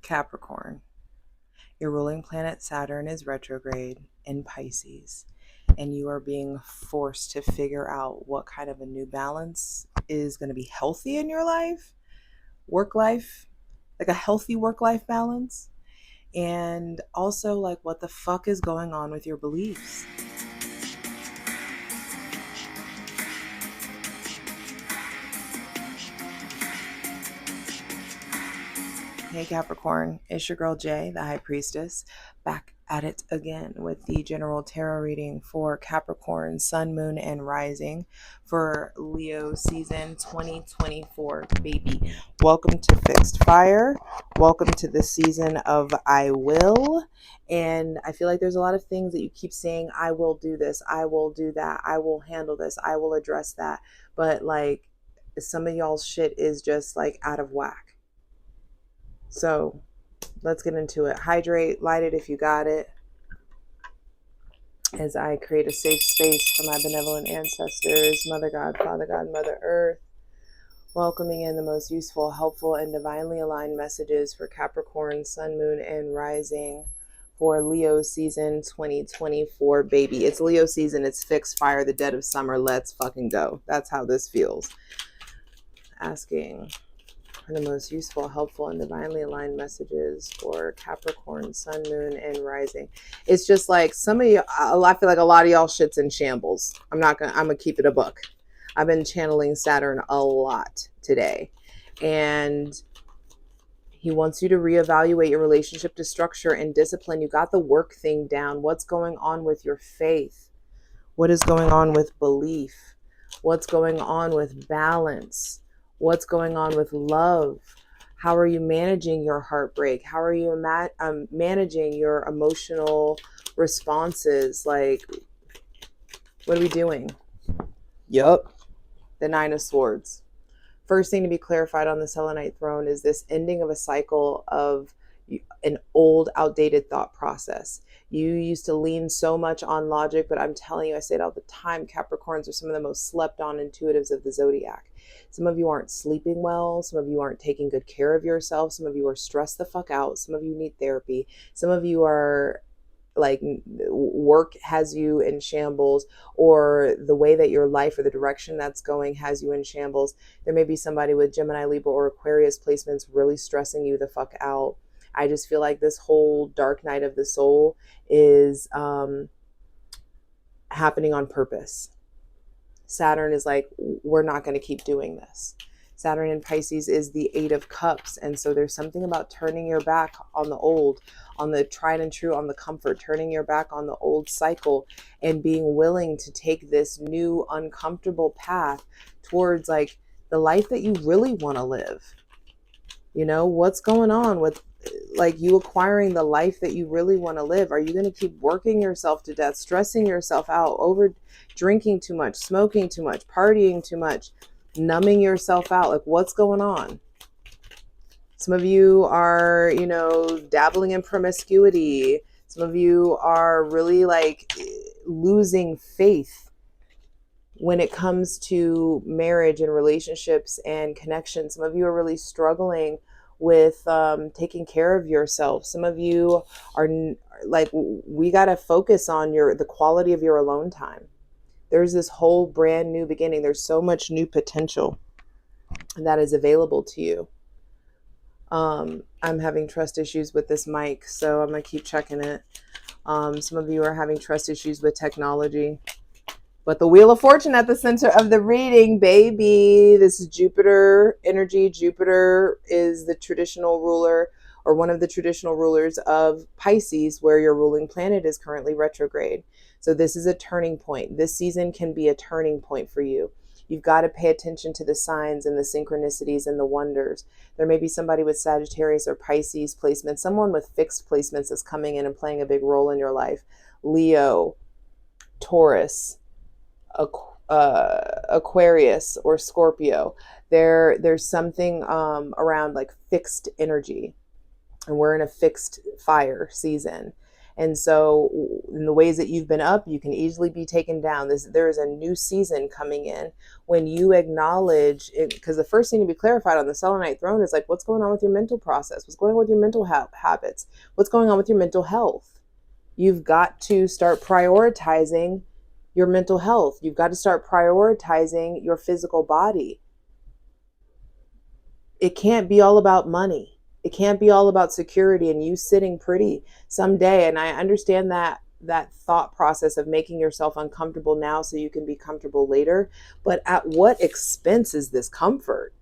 Capricorn, your ruling planet Saturn is retrograde in Pisces, and you are being forced to figure out what kind of a new balance is going to be healthy in your life, work life, like a healthy work life balance, and also like what the fuck is going on with your beliefs. Hey Capricorn, it's your girl Jay, the High Priestess, back at it again with the general tarot reading for Capricorn, Sun, Moon, and Rising for Leo season 2024, baby. Welcome to Fixed Fire. Welcome to the season of I Will. And I feel like there's a lot of things that you keep saying, I will do this, I will do that, I will handle this, I will address that. But like some of y'all's shit is just like out of whack. So let's get into it. Hydrate, light it if you got it, as I create a safe space for my benevolent ancestors, Mother God, Father God, Mother Earth, welcoming in the most useful, helpful, and divinely aligned messages for Capricorn, Sun, Moon, and Rising for Leo season 2024, baby. It's Leo season. It's fixed fire, the dead of summer. Let's fucking go. That's how this feels. Asking the most useful, helpful, and divinely aligned messages for Capricorn, Sun, Moon, and Rising. It's just like some of you, I feel like a lot of y'all shit's in shambles. I'm gonna keep it a buck. I've been channeling Saturn a lot today, and he wants you to reevaluate your relationship to structure and discipline. You got the work thing down. What's going on with your faith? What is going on with belief? What's going on with balance? What's going on with love? How are you managing your heartbreak? How are you managing your emotional responses? Like, what are we doing? Yup. The Nine of Swords. First thing to be clarified on the Selenite throne is this ending of a cycle of an old, outdated thought process. You used to lean so much on logic, but I'm telling you, I say it all the time, Capricorns are some of the most slept on intuitives of the zodiac. Some of you aren't sleeping well. Some of you aren't taking good care of yourself. Some of you are stressed the fuck out. Some of you need therapy. Some of you are like work has you in shambles, or the way that your life or the direction that's going has you in shambles. There may be somebody with Gemini, Libra, or Aquarius placements really stressing you the fuck out. I just feel like this whole dark night of the soul is happening on purpose. Saturn is like, we're not going to keep doing this. Saturn in Pisces is the Eight of Cups. And so there's something about turning your back on the old, on the tried and true, on the comfort, turning your back on the old cycle and being willing to take this new uncomfortable path towards like the life that you really want to live. You know, what's going on with like you acquiring the life that you really want to live? Are you going to keep working yourself to death, stressing yourself out, over drinking too much, smoking too much, partying too much, numbing yourself out? Like, what's going on? Some of you are, you know, dabbling in promiscuity. Some of you are really like losing faith when it comes to marriage and relationships and connections. Some of you are really struggling with taking care of yourself. Some of you are like, we got to focus on the quality of your alone time. There's this whole brand new beginning. There's so much new potential that is available to you. I'm having trust issues with this mic, so I'm going to keep checking it. Some of you are having trust issues with technology. But the Wheel of Fortune at the center of the reading, baby. This is Jupiter energy. Jupiter is the traditional ruler, or one of the traditional rulers of Pisces, where your ruling planet is currently retrograde. So this is a turning point. This season can be a turning point for you. You've got to pay attention to the signs and the synchronicities and the wonders. There may be somebody with Sagittarius or Pisces placements, someone with fixed placements that's coming in and playing a big role in your life. Leo, Taurus, Aquarius, or Scorpio. There's something around like fixed energy, and we're in a fixed fire season. And so in the ways that you've been up, you can easily be taken down. There is a new season coming in when you acknowledge it, because the first thing to be clarified on the selenite throne is like, what's going on with your mental process? What's going on with your mental habits? What's going on with your mental health? You've got to start prioritizing your mental health. You've got to start prioritizing your physical body. It can't be all about money. It can't be all about security and you sitting pretty someday. And I understand that thought process of making yourself uncomfortable now so you can be comfortable later. But at what expense is this comfort?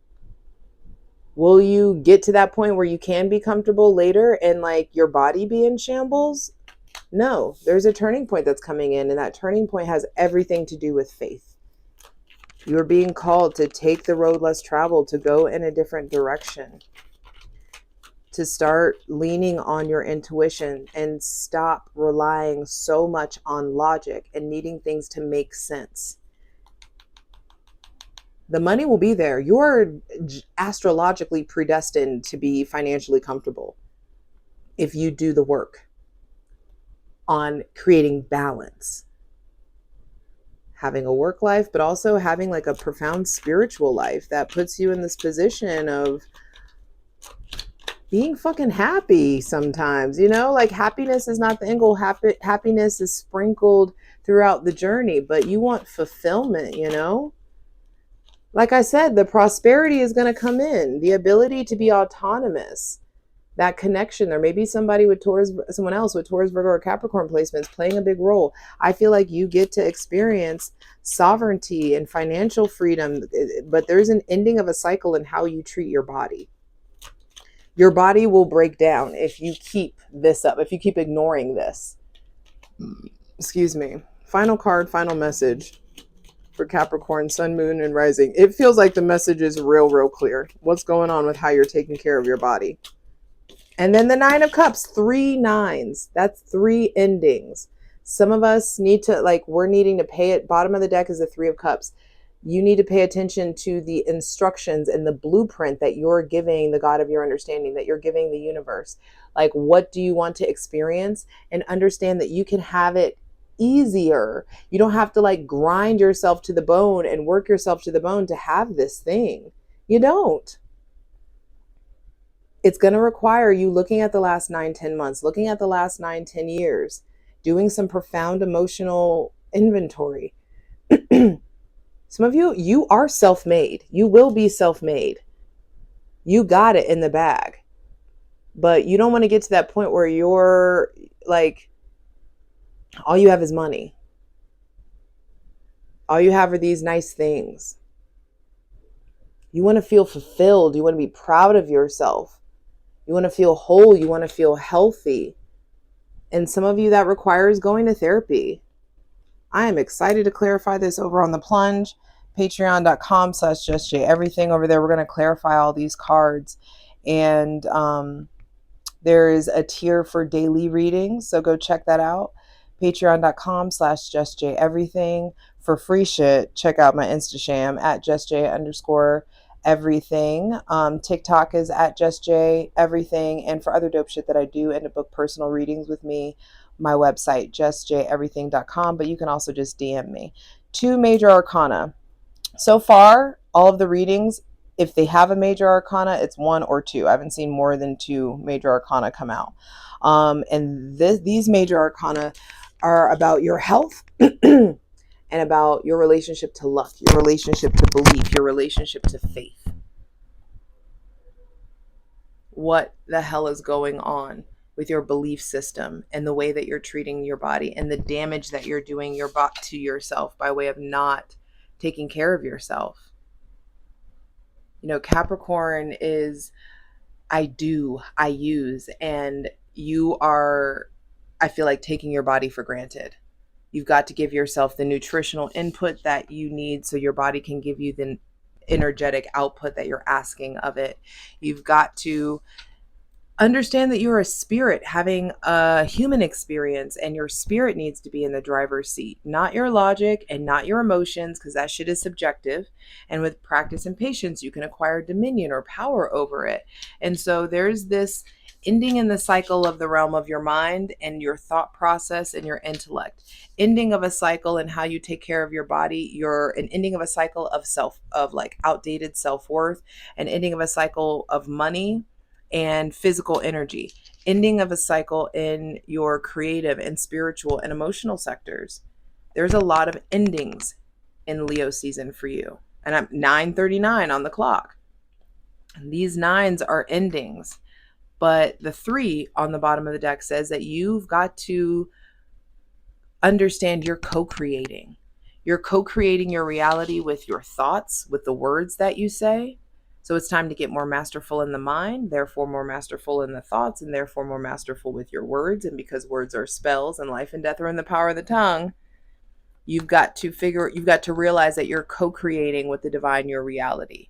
Will you get to that point where you can be comfortable later and like your body be in shambles? No, there's a turning point that's coming in, and that turning point has everything to do with faith. You're being called to take the road less traveled, to go in a different direction, to start leaning on your intuition and stop relying so much on logic and needing things to make sense. The money will be there. You're astrologically predestined to be financially comfortable if you do the work on creating balance. Having a work life, but also having like a profound spiritual life that puts you in this position of being fucking happy sometimes, you know, like happiness is not the end goal. Happiness is sprinkled throughout the journey, but you want fulfillment, you know? Like I said, the prosperity is going to come in, the ability to be autonomous, that connection. There may be someone else with Taurus, Virgo, or Capricorn placements playing a big role. I feel like you get to experience sovereignty and financial freedom, but there's an ending of a cycle in how you treat your body. Your body will break down if you keep this up, if you keep ignoring this. Excuse me. Final card, final message for Capricorn, Sun, Moon, and Rising. It feels like the message is real clear. What's going on with how you're taking care of your body? And then the Nine of Cups, 3 nines. That's 3 endings. Some of us need to, we're needing to pay it. Bottom of the deck is the 3 of Cups. You need to pay attention to the instructions and the blueprint that you're giving the God of your understanding, that you're giving the universe. Like, what do you want to experience? And understand that you can have it easier. You don't have to grind yourself to the bone and work yourself to the bone to have this thing. You don't. It's going to require you looking at the last 9-10 months, looking at the last 9-10 years, doing some profound emotional inventory. Some of you are self-made. You will be self-made. You got it in the bag. But you don't want to get to that point where you're all you have is money. All you have are these nice things. You want to feel fulfilled. You want to be proud of yourself. You want to feel whole. You want to feel healthy. And some of you, that requires going to therapy. I am excited to clarify this over on the plunge. Patreon.com/JustJEverything. Over there, we're going to clarify all these cards. And there is a tier for daily readings. So go check that out. Patreon.com/JustJEverything. For free shit, check out my Instagram at JustJ_everything. TikTok is at JustJEverything. And for other dope shit that I do and to book personal readings with me, my website, JustJEverything.com. But you can also just DM me. 2 major arcana. So far, all of the readings, if they have a major arcana, it's 1 or 2. I haven't seen more than 2 major arcana come out. And these major arcana are about your health and about your relationship to luck, your relationship to belief, your relationship to faith. What the hell is going on with your belief system and the way that you're treating your body and the damage that you're doing to yourself by way of not taking care of yourself? You know, Capricorn is I use, and you are, I feel like, taking your body for granted. You've got to give yourself the nutritional input that you need so your body can give you the energetic output that you're asking of it. You've got to understand that you're a spirit having a human experience, and your spirit needs to be in the driver's seat, not your logic and not your emotions, because that shit is subjective. And with practice and patience, you can acquire dominion or power over it. And so there's this ending in the cycle of the realm of your mind and your thought process and your intellect, ending of a cycle and how you take care of your body, an ending of a cycle of like outdated self-worth, an ending of a cycle of money and physical energy, ending of a cycle in your creative and spiritual and emotional sectors. There's a lot of endings in Leo season for you. And I'm 9:39 on the clock. And these nines are endings. But the 3 on the bottom of the deck says that you've got to understand you're co-creating. You're co-creating your reality with your thoughts, with the words that you say. So it's time to get more masterful in the mind, therefore more masterful in the thoughts, and therefore more masterful with your words. And because words are spells and life and death are in the power of the tongue, you've got to realize that you're co-creating with the divine your reality.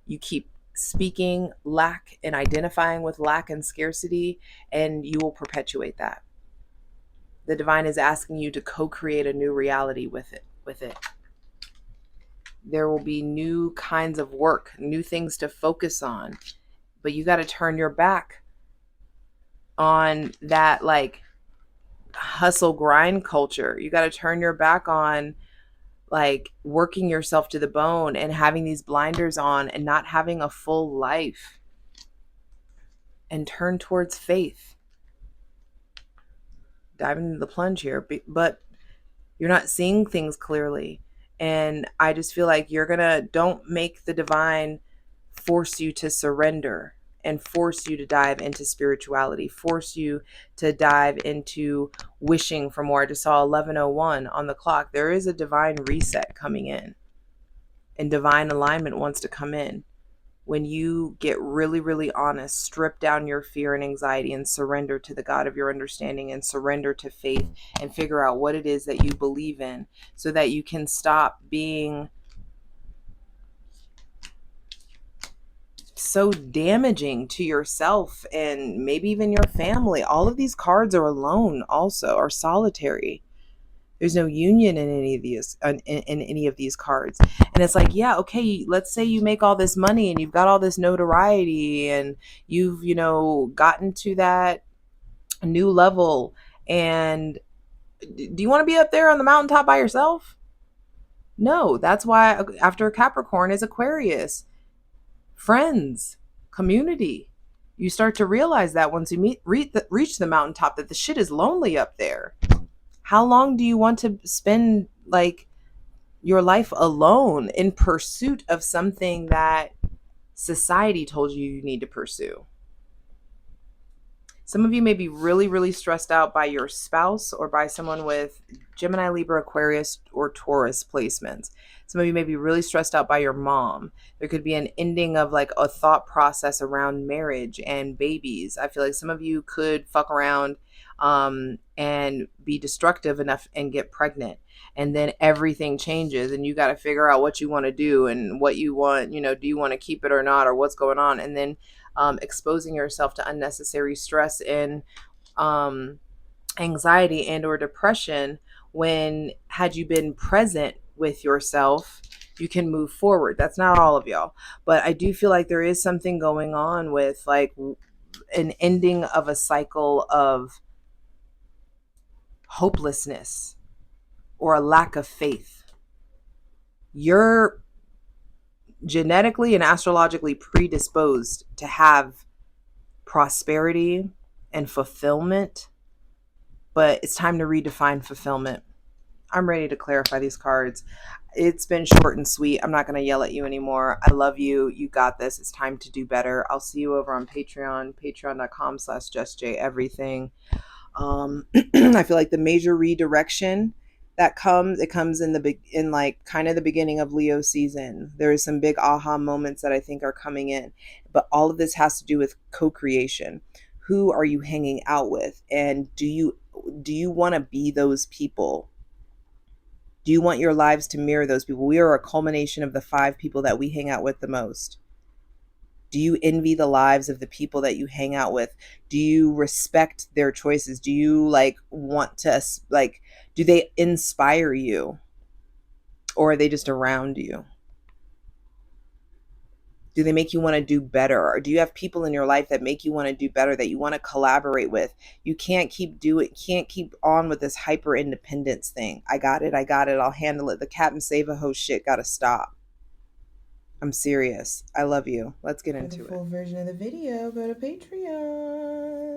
You keep speaking lack and identifying with lack and scarcity, and you will perpetuate that. The divine is asking you to co-create a new reality with it. There will be new kinds of work, new things to focus on, but you got to turn your back on that like hustle grind culture. You got to turn your back on like working yourself to the bone and having these blinders on and not having a full life, and turn towards faith. Dive into the plunge here, but you're not seeing things clearly. And I just feel like don't make the divine force you to surrender and force you to dive into spirituality, force you to dive into wishing for more. I just saw 11:01 on the clock. There is a divine reset coming in, and divine alignment wants to come in. When you get really, really honest, strip down your fear and anxiety and surrender to the God of your understanding and surrender to faith and figure out what it is that you believe in, so that you can stop being so damaging to yourself and maybe even your family. All of these cards are alone, also are solitary. There's no union in any of these cards. And it's like, yeah, okay, let's say you make all this money and you've got all this notoriety and you've, gotten to that new level. And do you want to be up there on the mountaintop by yourself? No, that's why after Capricorn is Aquarius. Friends, community. You start to realize that once you reach the mountaintop, that the shit is lonely up there. How long do you want to spend like your life alone in pursuit of something that society told you need to pursue? Some of you may be really, really stressed out by your spouse or by someone with Gemini, Libra, Aquarius, or Taurus placements. Some of you may be really stressed out by your mom. There could be an ending of like a thought process around marriage and babies. I feel like some of you could fuck around and be destructive enough and get pregnant. And then everything changes and you got to figure out what you want to do and what you want, do you want to keep it or not, or what's going on? And then exposing yourself to unnecessary stress and anxiety and or depression, when had you been present with yourself, you can move forward. That's not all of y'all, but I do feel like there is something going on with like an ending of a cycle of hopelessness or a lack of faith. You're genetically and astrologically predisposed to have prosperity and fulfillment, but it's time to redefine fulfillment. I'm ready to clarify these cards. It's been short and sweet. I'm not going to yell at you anymore. I love you. You got this. It's time to do better. I'll see you over on Patreon, patreon.com/JustJEverything. I feel like the major redirection that comes in like kind of the beginning of Leo season. There is some big aha moments that I think are coming in, but all of this has to do with co-creation. Who are you hanging out with? And do you want to be those people? Do you want your lives to mirror those people? We are a culmination of the 5 people that we hang out with the most. Do you envy the lives of the people that you hang out with? Do you respect their choices? Do you want to do they inspire you? Or are they just around you? Do they make you want to do better? Or do you have people in your life that make you want to do better, that you want to collaborate with? You can't keep on with this hyper independence thing. I got it, I'll handle it. The Captain Save a Ho shit gotta stop. I'm serious. I love you. Let's get into it. For the full version of the video, go to Patreon.